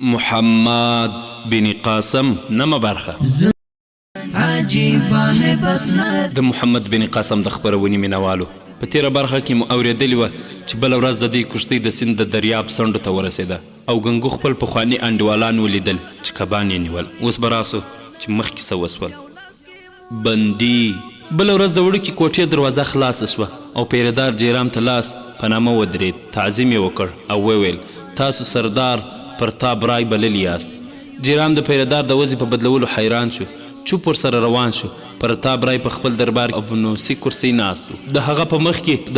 محمد بن قاسم نمه برخه د محمد بن قاسم د خپرونې مینوالو په تیره برخه کې مو اورېدلې وه چې بله ورځ د دې کښتۍ د سیند د دریاب څنډو ته ورسېده او ګنګو خپل پخواني انډیوالان ولیدل چې کبان یې نیول. اوس به راسو چې مخکې څه وسول. بندي بله ورځ د وړوکې کوټې دروازه خلاصه شوه او پیرهدار جیرام ته لاس په نامه ودرېد. تعظیم یې وکړ او وویل تاسو سردار پرتاب رای بللی یاست. جیرام د پیرهدار د وضع په بدلولو حیران شو. چوپ ورسره روان شو. پرتاب رای په خپل دربار ابنوسي کرسۍ ناست و. د هغه په مخ کې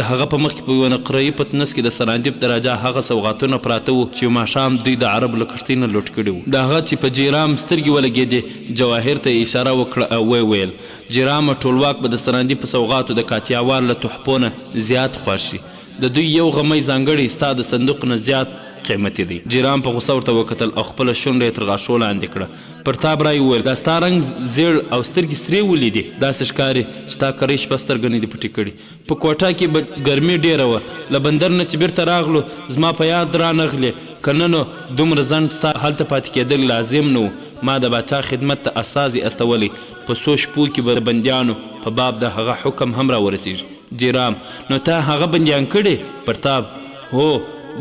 په یوه نقرهیي پتنس کې د سراندیب د راجا هغه سوغاتونه پراته وو چې ماښام دوی د عربو له کښتۍ نه لوټ کړي وو. د هغه چې په جیرام سترګې ولګېدې جواهر ته یې اشاره وکړه او ویل جیرامه ټولواک به د سراندیب په سوغاتو د کاتیاوار له تحفو نه زیات خوښ شي. د دوی یو غمی ځانګړی ستا د صندوق نه زیات قیمتي دی. جیرام په غوسه ورته وکتل او خپله شونډه یې تر غاښو لاندې کړه. پرتاب رای وویل دا ستا رنګ زیړ او سترګې سرې ولیدې داسې ښکاري چې تا کرۍ شپه سترګه نه دي پټې کړي. په کوټه کې به ګرمي ډېره وه. له بندر نه چې بیرته راغلو زما په یاد رانغلې که نه نو دومره ځنډ ستا هلته پاتې کېدل لازم نه و. ما د باچا خدمت ته استازي استولی په څو شپو کې به د بندیانو په باب د هغه حکم هم راورسېږي. جیرام نو تا هغه بندیان کړي؟ پرتاب هو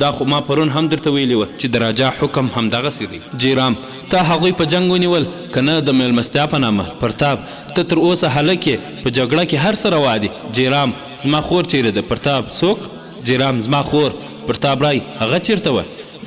دا خو ما پرون هم درته ویلي وه چې د راجا حکم همدغسې دی. جیرام تا هغوی په جنګ ونیول که نه د میلمستیا په نامه؟ پرتاب ته تر اوسه هلک یې په جګړه کې هر څه روا دي. جیرام زما خور چیرې ده؟ پرتاب څوک؟ جیرام زما خور. پرتاب رای هغه چیرته وه؟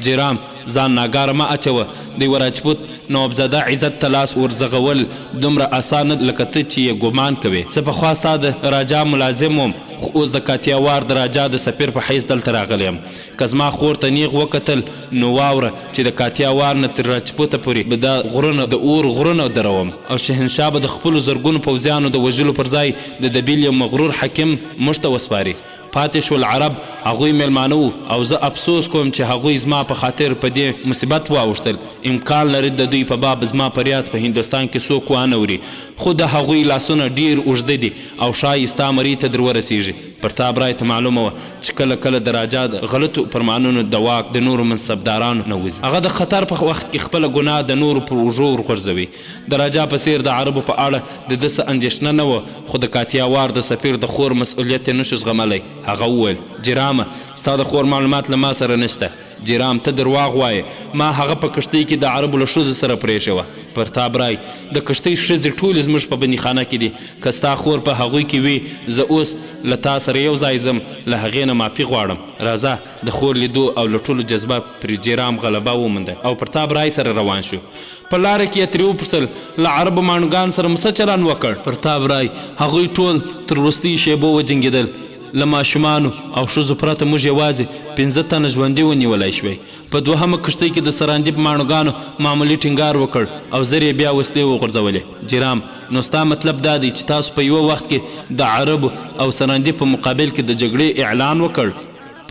جیرام ځان ناګاره مه اچوه. د یوه راجپوت نوابزاده عزت ته لاس ورزغول دومره اسانه لکه ته چې یې ګمان کوې. زه پخوا ستا د راجا ملازم وم خو اوس د کاتیاوار د راجا د سفیر په حیث دلته راغلی یم. که زما خور ته نیغ وکتل نو واوره چې د کاتیاوار نه تر راجپوته پورې به دا غرونه د اور غرونه دروم او شهنشاه به د خپلو زرګونو پوځیانو د وژلو پر ځای د دبیل یو مغرور حکیم موږ ته وسپاري. پاتې شول عرب هغوی میلمانه وو او زه افسوس کوم چې هغوی زما په خاطر په دې مصیبت واوښتل. امکان لري د دوی په باب زما فریاد په هندوستان کې څوک وانه وري خو د هغوی لاسونه ډیر اوږده دي او ښایي ستا مرۍ ته در ورسیږي. پرتاب رای ته معلومه وه چې کله کله د راجا د غلطو فرمانونو د واک د نورو منصبدارانو نه وځي. هغه د خطر په وخت کې خپله ګناه د نورو پر اوږو ورغورځوي. د راجا په څیر د عربو په اړه د ده څه اندېښنه نه وه خو د کاتیاوار د سفیر د خور مسؤلیت یې نشو زغملی. هغه وویل جیرامه ستا د خور معلومات له ما سره نشته. جیرام ته درواغ وایې ما هغه په کښتۍ کې د عربو له ښځو سره پرېښوه. پرتاب رای د کښتۍ ښځې ټولې زموږ په بندیخانه کې دي. که ستا خور په هغوی کې وي زه اوس له تا سره یو ځای ځم له هغې نه معافي غواړم. راځه د خور لیدو او له ټولو جذبه پر جیرام غلبه ومونده او پرتاب رای سره روان شو. په لاره کې یې ترې وپوښتل له عربو ماڼوګانو سره مو څه چلند وکړ؟ پرتاب رای هغوی ټول تر وروستیو شیبو وجنګېدل. له ماشومانو او ښځو پرته موږ یوازې 15 تنه ژوندي ونیولی شوی. په دوهمه کښتۍ کې د سراندیب ماڼوګانو معمولي ټینګار وکړ او زر یې بیا وسلې وغورځولې. جیرام نو ستا مطلب دا دی چې تاسو په یوه وخت کې د عربو او سراندیب په مقابل کې د جګړې اعلان وکړ؟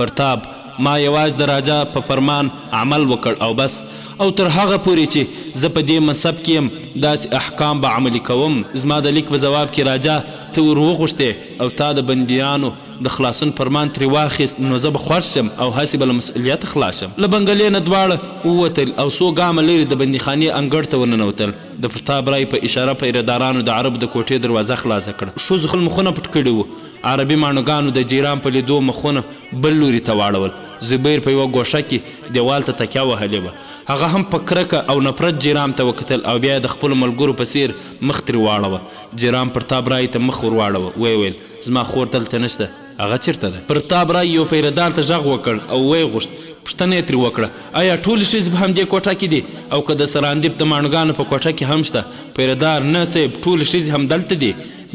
پرتاب ما یوازې د راجا په فرمان عمل وکړ او بس او تر هغه پورې چې زه په دې منصب کې یم داسې احکام به عملي کوم. زما د لیک په ځواب کې راجا ته ور وغوښتې او تا د بندیانو د خلاصون فرمان ترې واخیست نو زه به خوښ شم او هسې به له مسؤلیت خلاص شم. له بنګلې نه دواړه ووتل او څو ګامه لرې د بندیخانې انګړ ته ورننوتل. د پرتاب رای په اشاره پیرهدارانو د عرب د کوټې دروازه خلاصه کړه. ښځو خپل مخونه پټ کړي وو. عربي ماڼوګانو د جیرام په لیدو مخونه بل لوري ته واړول. زبیر په یوه ګوښه کې دیوال ته تکیه وهلې وه. هغه هم په کرکه او نفرت جیرام ته وکتل او بیا د خپلو ملګرو په څیر مخ ترې واړوه. جیرام پرتاب رای ته مخ ور واړوه. ویې ویل زما خور دلته نشته هغه چیرته ده؟ پرتاب رای یو پیرهدار ته غږ وکړ او ویې غوښت پوښتنه یې ترې وکړه آیا ټولې ښځې په همدې کوټه کې دي او که د سراندیب د ماڼوګانو په کوټه کې هم شته؟ پیرهدار نه صاحب ټولې ښځې همدلته دي.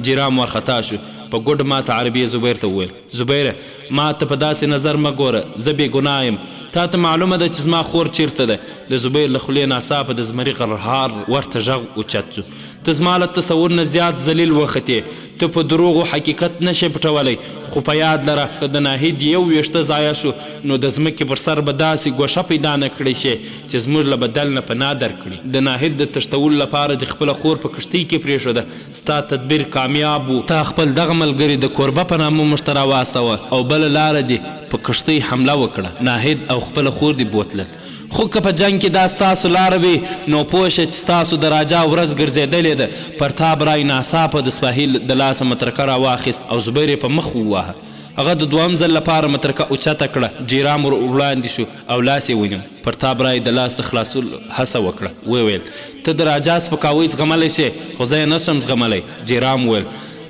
جیرام وارخطا شو. په ګوډ ماته عربي زبیر ته وویل زبیره ما ته په داسې نظر مه ګوره زه بې ګناه یم. تا ته معلومه ده چې زما خور چیرته ده؟ د زبیر له خولې ناڅاپه د زمري غرهار ورته غږ اوچت شو. ته زما له تصور نه زیات ذلیل وختې. ته په دروغو حقیقت نشې پټولی خو په یاد لره که د ناهید یو ویښته ضایع شو نو د ځمکې پر سر به داسې ګوښه پیدا نه کړی شي چې زموږ له بدل نه پناه درکړي. د ناهید د تښتولو لپاره د خپله خور په کښتۍ کې پرېښوده. ستا تدبیر کامیاب و. تا خپل دغه ملګري د کوربه په نامه موږ ته راواستوه او بله لاره دې په کښتۍ حمله وکړه. ناهید او خپله خور دې بوتلل خو که په جنګ کې دا ستاسو لاره وي نو پوه شه چې ستاسو د راجا ورځ ګرځېدلې ده. پرتاب رای ناڅاپه د سپاهي د لاسه مترکه راواخیست او زبیر یې په مخ وواهه. هغه د دوهم ځل لپاره مترکه اوچته کړه. جیرام ور وړاندې شو او لاس یې ونیو. پرتاب رای د لاس د خلاصولو هڅه وکړه. وویل ته د راجا سپکاوی زغملی شې خو زه یې نشم زغملی. جیرام وویل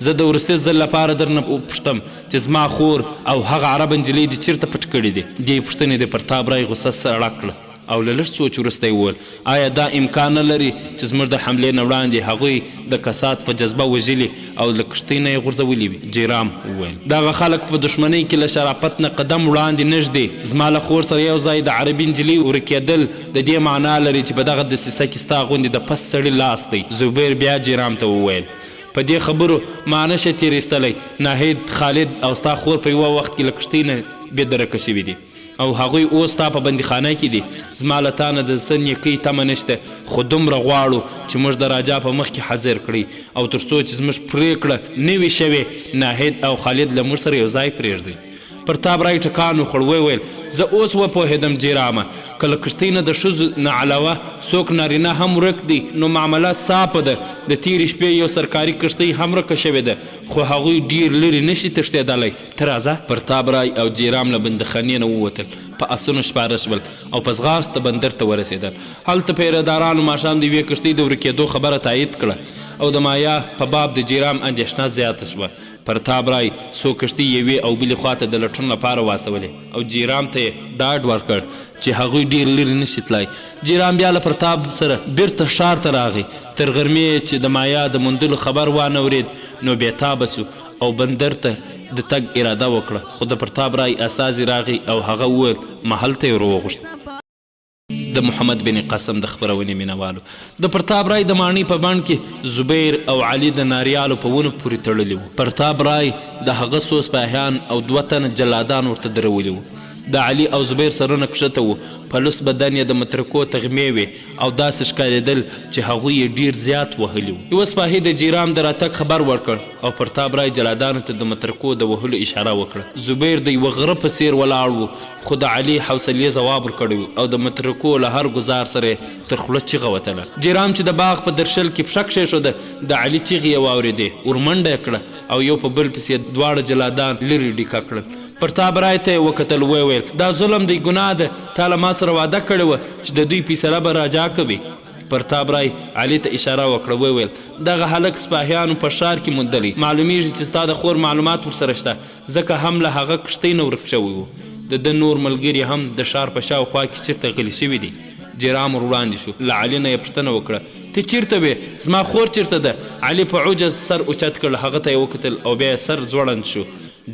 زه د وروستي ځل لپاره درنه پوښتم چې زما خور او هغه عرب نجلۍ دې چېرته پټ کړي دي. دې پوښتنې د پرتاب رای غصه سړه کړه او له لږ سوچ وروسته یې وویل آیا دا امکان نه لري چې زموږ د حملې نه وړاندې هغوی د کسات په جذبه وژلي او له کښتۍ نه یې غورځولي وي. جیرام وویل دغه خلک په دښمنۍ کې له شرافت نه قدم وړاندې نږدې. زما له خور سره یو ځای د عربي نجلۍ ورکېدل د دې معنا لري چې په دغه دسیسه کې ستا غوندې د پس سړي لاس دی. زبیر بیا جیرام ته وویل په دې خبرو ما نشه تېرېستلی. ناهید خالد او ستا خور په یوه وخت کې له کښتۍ نه بېدرکه شوي دي او هغوی اوس ستا په بندیخانه کې دي. زما له تا نه د څه نیکۍ تمه نشته خو دومره غواړو چې موږ د راجا په مخ کې حاضر کړئ او تر څو چې زموږ پرېکړه نه وي شوې ناهید او خالد له موږ سره یو ځای پرېږدئ. پرتاب رای ټکان وخوړ. وویل زه اوس وپوهېدم جیرامه که له کښتۍ نه د ښځو نه علاوه څوک نارینه هم ورک دی نو معامله صافه ده. د تېرې شپې یو سرکاري کښتۍ هم ورکه شوې ده خو هغوی ډېر لرې نشي تښتېدلی. ته راځه. پرتاب رای او جیرام له بندیخانې نه ووتل. په اسونو سپاره شول او په ځغاسته بندر ته ورسېدل. هلته پیرهدارانو ماښام د یوې کښتۍ د ورکېدو خبره تایید کړه او د مایا په باب د جیرام اندېښنه زیاته شوه. پرتاب رای څو کښتۍ یوې او بلې خواته د لټون لپاره واستولې او جیرام ته یې ډاډ ورکړ چې هغوی ډېر لرې نشي تلای. جیرام بیا له پرتاب سره بیرته ښار ته راغی. تر غرمې چې د مایا د موندلو خبر وانه ورید نو بېتابه سو او بندر ته د تګ اراده وکړه خو د پرتاب رای استازي راغی او هغه وویل محل ته یې وروغوښت. د محمد بن قاسم د خپرونې مینوالو د پرتاب رای د ماڼۍ په بڼ کې زبیر او علي د ناریالو په ونو پورې تړلي وو. پرتاب رای د هغه څو سپاهیان او 2 تنه جلادان ورته درولي وو. د علي او زبیر سرونه کښته وو. په لوس بدن یې د مترکو تغمې وې او داسې ښکارېدل چې هغوی یې ډېر زیات وهلي وو. یوه سپاهي د جیرام د راتګ خبر ورکړ او پرتاب رای جلادانو ته د مترکو د وهلو اشاره وکړه. زبیر د یوه غره په څېر ولاړ و خو د علي حوصلې ځواب ورکړی و او د مترکو له هر ګزار سره تر خوله چیغه وتله. جیرام چې د باغ په درشل کې پښه کښېښوده د علي چیغې یې واورېدې. ورمنډه یې کړه او یو په بل پسې 2 جلادان لرې ډیکه کړل. پرتاب رای ته یې وکتل. وویل دا ظلم دی ګناه ده. تا له ما سره واده کړې وه چې د دوی فیصله به راجا کوي. پرتاب رای علي ته اشاره وکړه. وویل دغه هلک سپاهیانو په ښار کې موندلی. معلومیږي چې ستا د خور معلومات ورسره شته ځکه هم له هغه کښتۍ نه ورک شوی و. د ده نور ملګري هم د ښار په شاوخوا کې چېرته غلي شوي دي. جیرام ور وړاندې شو. له علي نه یې پوښتنه وکړه ته چېرته وې؟ زما خور چېرته ده؟ علي په عجز سر اوچت کړ. هغه ته یې وکتل او بیا یې سر ځوړند شو.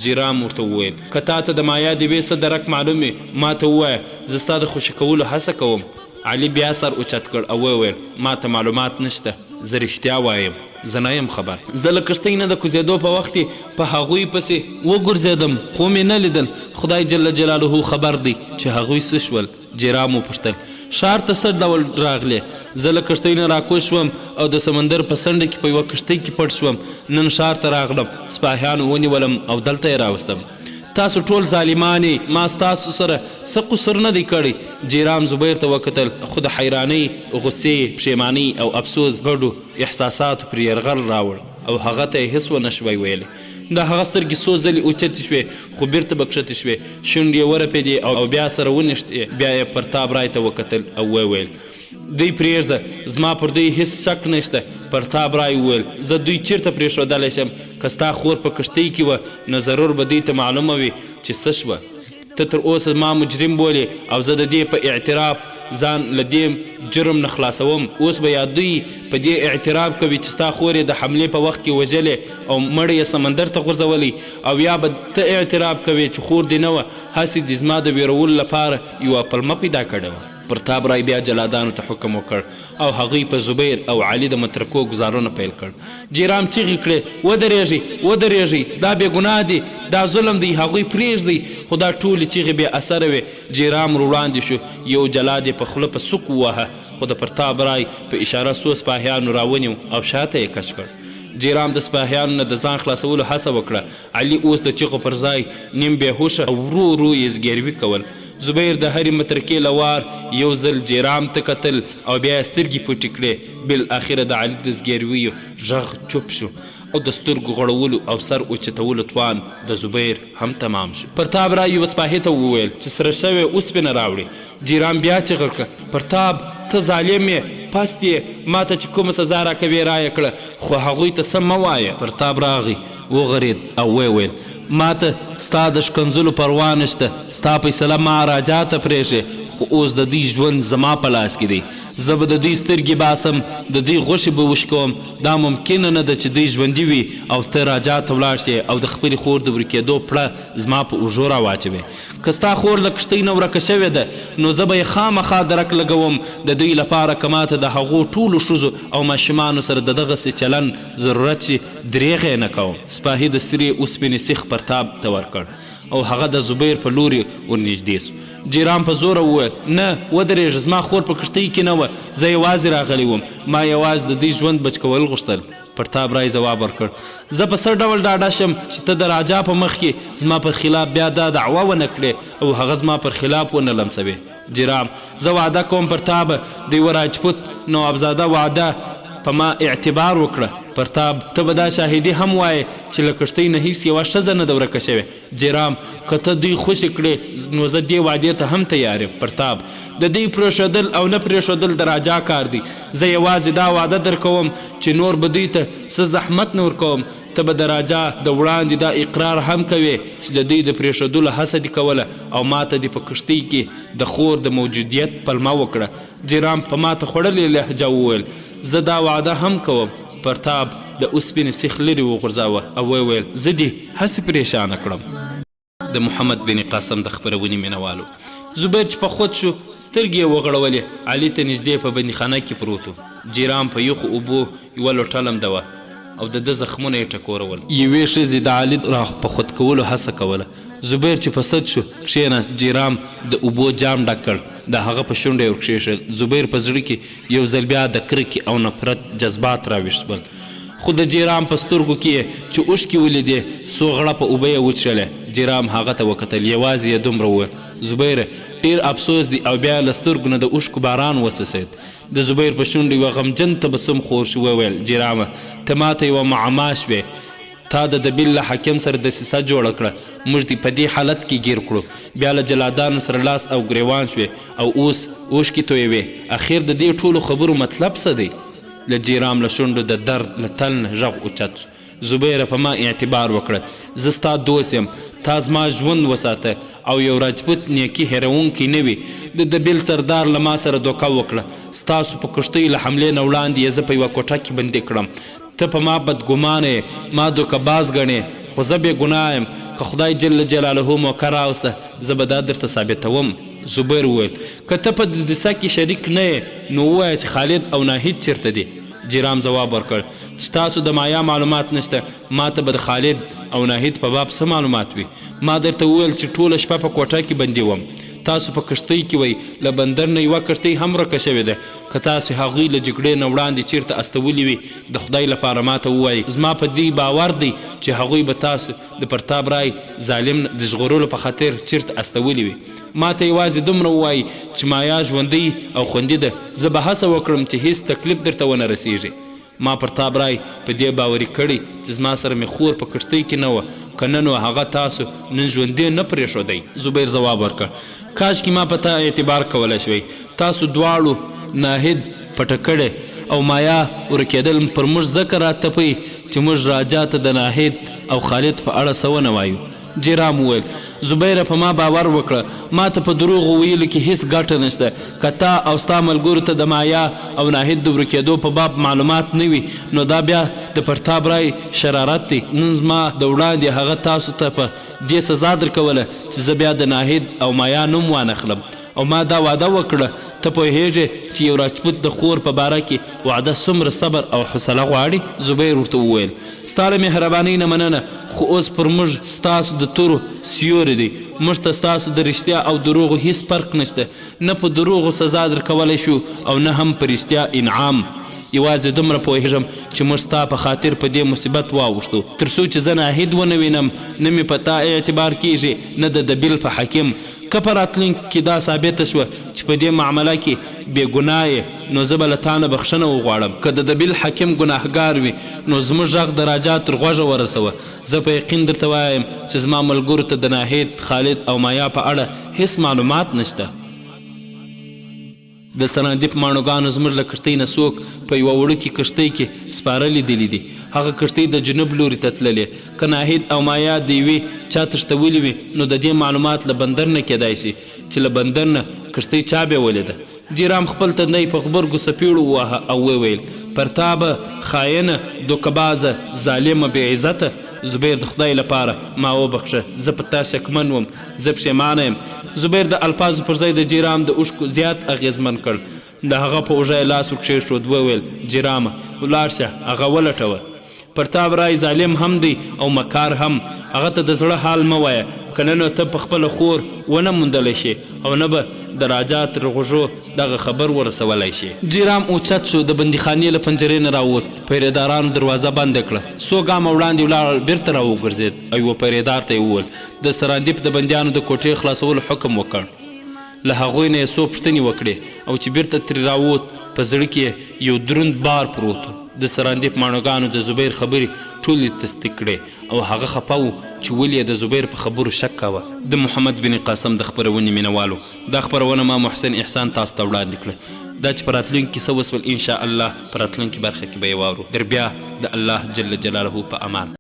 جیرام ورته وویل که تا ته د مایا د یوې څه درک معلوم وي ما ته ووایه زه ستا د خوشي کولو هڅه کوم. علي بیا سر اوچت کړ او وویل ما ته معلومات نشته. زه رښتیا وایم زه نه یم خبر. زه له کښتۍ نه د کوزېدو په وخت کې په هغوی پسې وګرځېدم خو مې نه لیدل. خدای جل جلاله خبر دی چې هغوی څه شول. جیرام وپوښتل ښار ته څه ډول راغلې؟ زه له کښتۍ نه راکوز شوم او د سمندر په څنډه کې په یوه کښتۍ کې پټ شوم. نن ښار ته راغلم. سپاهیانو ونیولم او دلته یې راوستم. تاسو ټول ظالمان یې. ما ستاسو سره څه قصور نه دی کړی. جیرام زبیر ته وکتل خو د حیرانۍ غصې پښیمانۍ او افسوس ګډو احساساتو پرې یرغل راوړ او هغه ته یې هېڅ ونه شوی ویلی. د هغه سترګې څو ځلې اوچتې شوې خو بیرته به کښتې شوې. شونډې یې ورپېدې او بیا سره ونښتې. بیا یې پرتاب رای ته وکتل او وویل دوی پرېږده زما پر دوی هېڅ شک نشته. پرتاب رای وویل زه دوی چېرته پرېښودلی شم؟ که ستا خور په کښتۍ کې وه نو ضرور به دوی ته معلومه وي چې څه شوه. ته تر اوسه ما مجرم بولې او زه د دې په اعتراف ځان له دې جرم نه خلاصوم. اوس به یا دوی په دې اعتراف کوي چې ستا خور یې د حملې په وخت کې وژلې او مړی یې سمندر ته غورځولی او یا به ته اعتراف کوي چې خور دې نه وه هسې دې زما د ویرولو لپاره یوه پلمه پیدا کړې وه. پرتاب رای بیا جلادانو ته حکم وکړ او هغوی په زبیر او علي د مترکو ګزارونه پیل کړ. جیرام چیغې کړې ودرېږئ ودرېږئ دا بې ګناه دي دا ظلم دی هغوی پرېږدئ. خو دا ټولې چیغې بې اثره وې. جیرام ور وړاندې شو. یو جلاد یې په خوله په سوک وواهه خو د پرتاب رای په اشاره څو سپاهیانو راونیو او شاته یې کش کړ. جیرام د سپاهیانو نه د ځان خلاصولو هڅه وکړه. علي اوس د چیغو پر ځای نیم بېهوشه او ورو ورو یې زګیروي کول. زبیر د هرې مترکې له وار یو ځل جیرام ته کتل او بیا یې سترګې پټې کړې. بالاخره د علي د زګیرویو غږ چوپ شو او د سترګو غړولو او سر اوچتولو توان د زبیر هم تمام شو. پرتاب را یوه سپاهي ته وویل چې سره شوې اوسپنه راوړي. جیرام بیا چغه کړه پرتاب ته ظالم یې، پست یې، ما ته چې کومه سزا راکوې رایه کړه، خو هغوی ته سم مه وایه. پرتاب راغی وغرید او ویل ما ته ستا د شکنځلو پروا نشته، ستا فیصله ما راجا ته پرېږې، خو اوس د دوی ژوند زما په لاس کې دی. زه به د دوی سترګې باسم، د دوی غوښې به وشکوم. دا ممکنه نه ده چې دوی ژوندي وي او ته راجا ته ولاړ شې او د خپلې خور د ورکېدو پړه زما په اوږو راواچوې. که ستا خور له کښتۍ نه ورکه شوې ده نو زه به یې خامخا درک لګوم. د دوی لپاره که ماته د هغو ټولو ښځو او ماشومانو سره د دغسې چلن ضرورت شي دریغ یې نه کوم. سپاهي د سرې اوسپنې سیخ پرتاب ته ورکړ او هغه د زبیر په لوري ورنږدې سو. جیرام په زوره وویل نه ودرېږه، زما خور په کښتۍ کې نه وه، زه یوازې راغلی وم، ما یوازې د دوی ژوند بچ کول غوښتل. پرتاب رای ځواب ورکړ زه په څه ډول ډاډه شم چې ته د راجا په مخ کې زما پر خلاف بیا دا دعوه ونه کړې او هغه زما پر خلاف ونه لمسوې. جیرام زه وعده کوم پرتاب د یوه راجپوت نوابزاده وعده په ما اعتبار وکړه. پرتاب ته به دا شاهدي هم وایې چې له کښتۍ نه هیڅ یوه ښځه نه ده ورکه شوې. جیرام که ته دوی خوشې کړې نو زه دې وعدې ته هم تیار یم. پرتاب د دوی پرېښودل او نه پرېښودل د راجا کار دی. زه یوازې دا وعده در کوم چې نور به دوی ته څه زحمت نه ورکوم. ته به د راجا د وړاندې دا اقرار هم کوې چې د دوی د پرېښودلو هڅه دې کوله او ما ته دې په کښتۍ کې د خور د موجودیت پلمه وکړه. جیرام په ما ته خوړلې لهجه وویل زه دا وعده هم کوم. پرتاب د اوسپنې سیخ لرې وغورځاوه او ویل زه دې هسې پریشانه کړم. د محمد بن قاسم د خپرونې مینوالو زبیر چې په خود شو سترګې یې وغړولې، علي ته نږدې په بندیخانه کې پروت و. جیرام په یخو اوبو یوه لوټه لمده وه او د ده زخمونه یې ټکورول. یوې ښځې د علي را په خود کولو هڅه کوله. زبیر چې په سد شو کښېناست. جیرام د اوبو جام ډک کړ، د هغه په شونډه یې ورکښېښل. زبیر په زړه کې یو ځل بیا د کرکې او نفرت جذبات راویښ شول، خو د جیرام په سترګو کې چې اوښکې ولیدې څو غړپه اوبه یې وڅښلې. جیرام هغه ته وکتل، یوازې یې دومره وویل زبیر ډېر افسوس دی او بیا له سترګو نه د اوښکو باران وڅڅېد. د زبیر په شونډو یوه غمجن تبسم خور شو. وویل جیرامه ته ماته یوه معما شوې، تا د دبیل له حاکم سره دسیسه جوړه کړه، موږ دې په دې حالت کې ګیر کړو، بیا له جلادانو سره لاس او ګریوان شوې او اوس اوښکې تویوې. اخر د دې ټولو خبرو مطلب څه دی؟ له جیرام له شونډو د درد له تل نه غږ اوچت شو. زبیره په ما اعتبار وکړه، زه ستا دوست یم، تا زما ژوند وساته او یو راجپوت نیکي هیرونکی نه وي. د دبیل سردار له ما سره دوکه وکړه، ستاسو په کښتۍ له حملې نه وړاندې یې زه په یوه کوټه کې بندي کړم. ته په ما بدګمانه یې، ما دوکه باز ګڼې، خو زه بې ګناه یم. که خدای جل جلاله موقع راوسته زه به دا درته ثابتوم. زبیر وویل که ته په دسیسه کې شریک نه یې نو ووایه چې خالد او ناهید چیرته دي. جیرام ځواب ورکړ چې تاسو د مایا معلومات نشته، ما ته به د خالد او ناهید په باب څه معلومات وي؟ ما درته وویل چې ټوله شپه په کوټه کې بندي وم، تاسو په کښتۍ کې وئ، له بندر نه یوه کښتۍ هم ورکه شوې ده. که تاسو هغوی له جګړې نه وړاندې چیرته استولي وي د خدای لپاره ماته ووایئ. زما په دې باور دی چې هغوی به تاسو د پرتاب رای ظالم د ژغورلو په خاطر چیرته استولي وي. ما ته یوازې دومره ووایي چې مایا ژوندۍ او خوندي ده، زه به هڅه وکړم چې هیڅ تکلیف درته ونه رسیږي. ما پرتاب رای په دې باوري کړی چې زما سره مې خور په کښتۍ کې نه وه، که نه نو هغه تاسو نن ژوندی نه پرېښودی. زبیر ځواب ورکړ کاشکې ما په تا اعتبار کولی شوی. تاسو دواړو ناهید پټه کړی او مایا ورکېدل پر موږ ځکه راتپئ چې موږ راجا ته د ناهید او خالد په اړه څه ونه وایو. جیرام وویل زبیره په ما باور وکړه، ما ته په دروغو ویلو کې هیڅ ګټه نشته. که تا او ستا ملګرو ته د مایا او ناهید د ورکېدو په باب معلومات نه وي نو دا بیا د پرتاب رای شرارت دی. نن زما د وړاندې هغه تاسو ته په دې سزا درکوله چې زه بیا د ناهید او مایا نوم وانخلم، او ما دا وعده وکړه. ته پوهیږې چې یو راجپوت د خور په باره کې وعده څومره صبر او حوصله غواړي؟ زبیر ورته وویل ستا له مهربانۍ نه مننه، خو اوس پر موږ ستاسو د تورو سیوری دی. موږ ته ستاسو د رښتیا او دروغو هیڅ فرق نشته، نه په دروغو سزا درکولی شو او نه هم په رښتیا انعام. یوازې دومره پوهېږم چې موږ ستا په خاطر په دې مصیبت واوښتو، تر څو چې زه ناهید ونه وینم نه مې په تا اعتبار کیږي نه د دبیل په حاکم. که په راتلونکي کې دا ثابته شوه چې په دې معامله کې بې ګناه یې نو زه به له تا نه بخښنه وغواړم. که د دبیل حاکم ګناهګار وي نو زموږ غږ د راجا تر غوږه ورسوه. زه په یقین درته وایم چې زما ملګرو ته د ناهید، خالد او مایا په اړه هیڅ معلومات نشته. د سرندیپ ماڼوګانو زموږ له کښتۍ نه څوک په یوه وړوکې کښتۍ کې سپاره لیدلي دي. هغه کښتۍ د جنوب لوري ته تللې. که ناهید او مایا د یوې چا تښتولي وي نو د دې معلومات له بندر نه کیدای شي چې له بندر نه کښتۍ چا بیولې ده. جیرام خپل تندی په غبرګو څپېړو وواهه او وویل: پر تا به خاینه، دوکهبازه، ظالمه، بې عزته زبیر، د خدای لپاره ما وبخښه، زه په تا شکمن وم، زه پښیمانه یم. زبیر د الفاظو پر ځای د جیرام د اوښکو زیات اغېزمن کړ. د هغه په اوږه یې لاس ورکښېښود، وویل: جیرامه ولاړ شه، هغه ولټوه. پر تا برای ظالم هم دی او مکار هم. هغه ته د زړه حال مه وایه، که نه نو ته په خپله خور ونه موندلی شي او نه به د راجا تر غوږو دغه خبر ورسولی شي. جیرام اوچت شو، د بندیخانې له پنجرې نه راووت. پیرېدارانو دروازه بنده کړه. څو ګامه وړاندې ولاړ، بیرته راوګرځېد او یوه پیرېدار ته یې وویل: د سراندیپ د بندیانو د کوټې خلاصولو حکم وکړ. له هغوی نه یې څو پوښتنې وکړې او چې بیرته ترې راووت په زړه کې یو دروند بار پروت و. د سراندیپ ماڼوګانو د زبیر خبرې ټولې تصدیق کړې او هغه خفه و چې ولې یې د زبیر په خبرو شک کاوه. د محمد بن قاسم د خپرونې مینوالو، دا خپرونه ما محسن احسان تاسو ته وړاندې کړه. دا چې په راتلونکي کې څه وسول انشاءالله په راتلونکي برخه کې به یې واورو. در بیا د الله جل جلاله په امان.